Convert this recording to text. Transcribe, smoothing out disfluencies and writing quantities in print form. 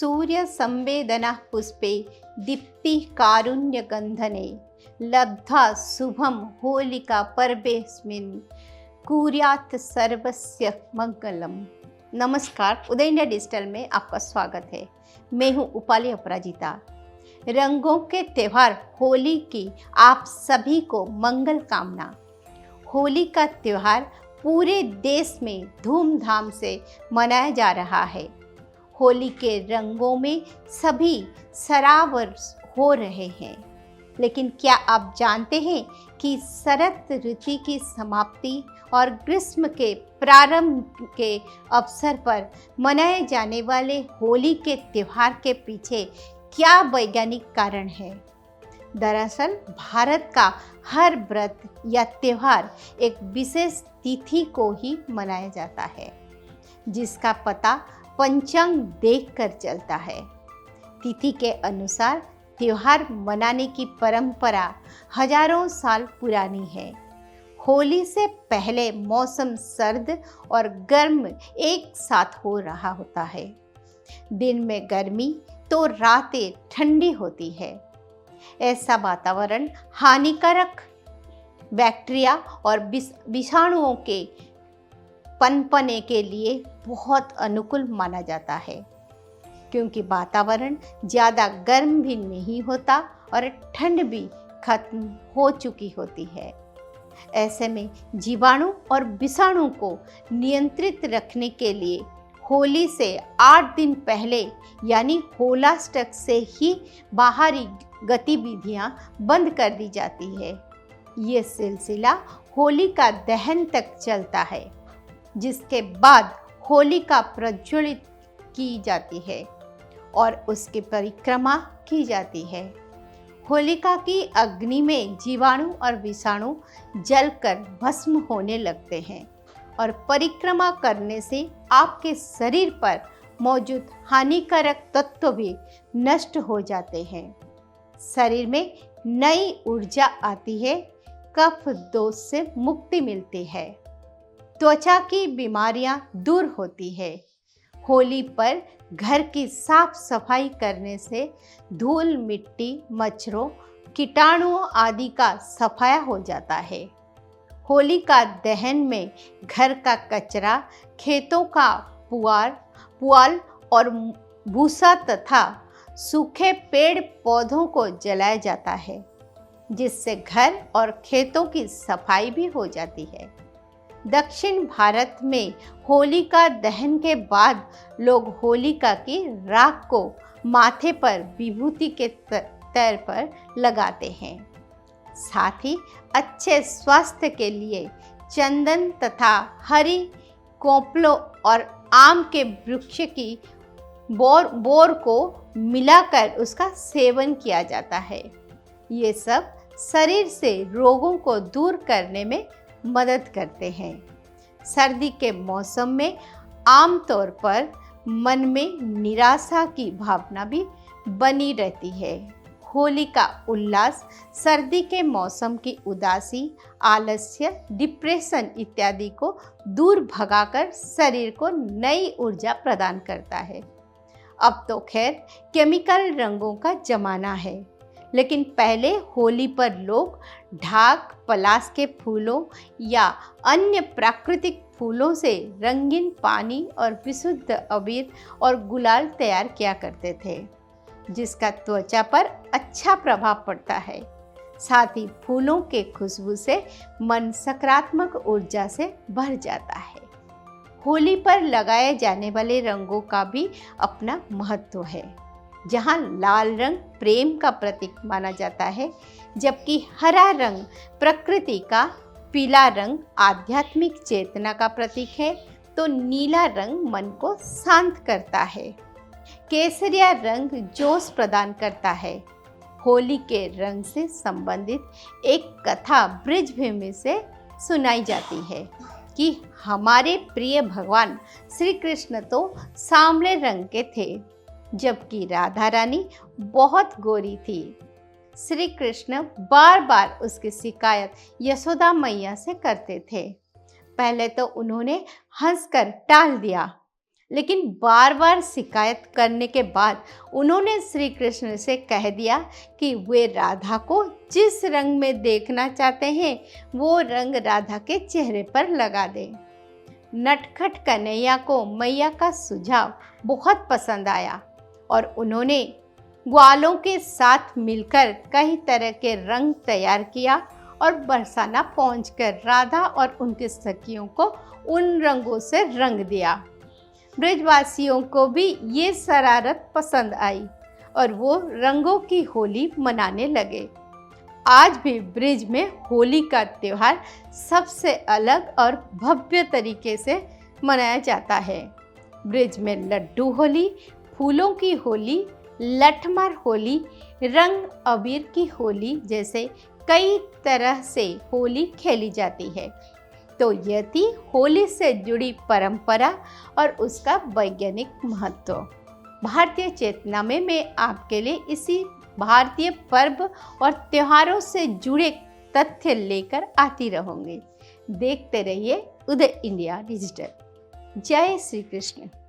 सूर्य संवेदना पुष्पे दीप्ति कारुण्य गंधने लब्ध्वा शुभम होलिका पर्वेस्मिन् कुर्यात् सर्वस्य मंगलम। नमस्कार, उदय इंडिया डिजिटल में आपका स्वागत है। मैं हूँ उपाली अपराजिता। रंगों के त्यौहार होली की आप सभी को मंगल कामना। होली का त्यौहार पूरे देश में धूमधाम से मनाया जा रहा है। होली के रंगों में सभी सरावर हो रहे हैं, लेकिन क्या आप जानते हैं कि शरद ऋतु की समाप्ति और ग्रीष्म के प्रारंभ के अवसर पर मनाए जाने वाले होली के त्यौहार के पीछे क्या वैज्ञानिक कारण है? दरअसल भारत का हर व्रत या त्यौहार एक विशेष तिथि को ही मनाया जाता है, जिसका पता पंचांग देखकर चलता है। तिथि के अनुसार त्यौहार मनाने की परंपरा हजारों साल पुरानी है। होली से पहले मौसम सर्द और गर्म एक साथ हो रहा होता है। दिन में गर्मी तो रातें ठंडी होती है। ऐसा वातावरण हानिकारक बैक्टीरिया और विषाणुओं के पनपने के लिए बहुत अनुकूल माना जाता है, क्योंकि वातावरण ज़्यादा गर्म भी नहीं होता और ठंड भी खत्म हो चुकी होती है। ऐसे में जीवाणु और विषाणु को नियंत्रित रखने के लिए होली से 8 दिन पहले यानी होलाष्टक से ही बाहरी गतिविधियां बंद कर दी जाती है। ये सिलसिला होली का दहन तक चलता है, जिसके बाद होलिका प्रज्वलित की जाती है और उसकी परिक्रमा की जाती है। होलिका की अग्नि में जीवाणु और विषाणु जलकर भस्म होने लगते हैं और परिक्रमा करने से आपके शरीर पर मौजूद हानिकारक तत्व भी नष्ट हो जाते हैं। शरीर में नई ऊर्जा आती है, कफ दोष से मुक्ति मिलती है, त्वचा की बीमारियां दूर होती है। होली पर घर की साफ सफाई करने से धूल मिट्टी मच्छरों कीटाणुओं आदि का सफाया हो जाता है। होली का दहन में घर का कचरा, खेतों का पुआल और भूसा तथा सूखे पेड़ पौधों को जलाया जाता है, जिससे घर और खेतों की सफाई भी हो जाती है। दक्षिण भारत में होलिका दहन के बाद लोग होलिका की राख को माथे पर विभूति के तौर पर लगाते हैं। साथ ही अच्छे स्वास्थ्य के लिए चंदन तथा हरी कोपलों और आम के वृक्ष की बोर को मिलाकर उसका सेवन किया जाता है। ये सब शरीर से रोगों को दूर करने में मदद करते हैं। सर्दी के मौसम में आमतौर पर मन में निराशा की भावना भी बनी रहती है। होली का उल्लास सर्दी के मौसम की उदासी, आलस्य, डिप्रेशन इत्यादि को दूर भगाकर शरीर को नई ऊर्जा प्रदान करता है। अब तो खैर केमिकल रंगों का जमाना है, लेकिन पहले होली पर लोग ढाक, पलाश के फूलों या अन्य प्राकृतिक फूलों से रंगीन पानी और विशुद्ध अबीर और गुलाल तैयार किया करते थे, जिसका त्वचा पर अच्छा प्रभाव पड़ता है। साथ ही फूलों के खुशबू से मन सकारात्मक ऊर्जा से भर जाता है। होली पर लगाए जाने वाले रंगों का भी अपना महत्व है। जहाँ लाल रंग प्रेम का प्रतीक माना जाता है, जबकि हरा रंग प्रकृति का, पीला रंग आध्यात्मिक चेतना का प्रतीक है, तो नीला रंग मन को शांत करता है। केसरिया रंग जोश प्रदान करता है। होली के रंग से संबंधित एक कथा ब्रजभूमि से सुनाई जाती है कि हमारे प्रिय भगवान श्री कृष्ण तो सांवले रंग के थे, जबकि राधा रानी बहुत गोरी थी। श्री कृष्ण बार बार उसकी शिकायत यशोदा मैया से करते थे। पहले तो उन्होंने हंसकर टाल दिया, लेकिन बार बार शिकायत करने के बाद उन्होंने श्री कृष्ण से कह दिया कि वे राधा को जिस रंग में देखना चाहते हैं वो रंग राधा के चेहरे पर लगा दें। नटखट कन्हैया को मैया का सुझाव बहुत पसंद आया और उन्होंने ग्वालों के साथ मिलकर कई तरह के रंग तैयार किया और बरसाना पहुंचकर राधा और उनके सखियों को उन रंगों से रंग दिया। ब्रजवासियों को भी ये शरारत पसंद आई और वो रंगों की होली मनाने लगे। आज भी ब्रिज में होली का त्यौहार सबसे अलग और भव्य तरीके से मनाया जाता है। ब्रिज में लड्डू होली, फूलों की होली, लठमार होली, रंग अबीर की होली जैसे कई तरह से होली खेली जाती है। तो यह थी होली से जुड़ी परंपरा और उसका वैज्ञानिक महत्व। भारतीय चेतना में मैं आपके लिए इसी भारतीय पर्व और त्योहारों से जुड़े तथ्य लेकर आती रहूँगी। देखते रहिए उदय इंडिया डिजिटल। जय श्री कृष्ण।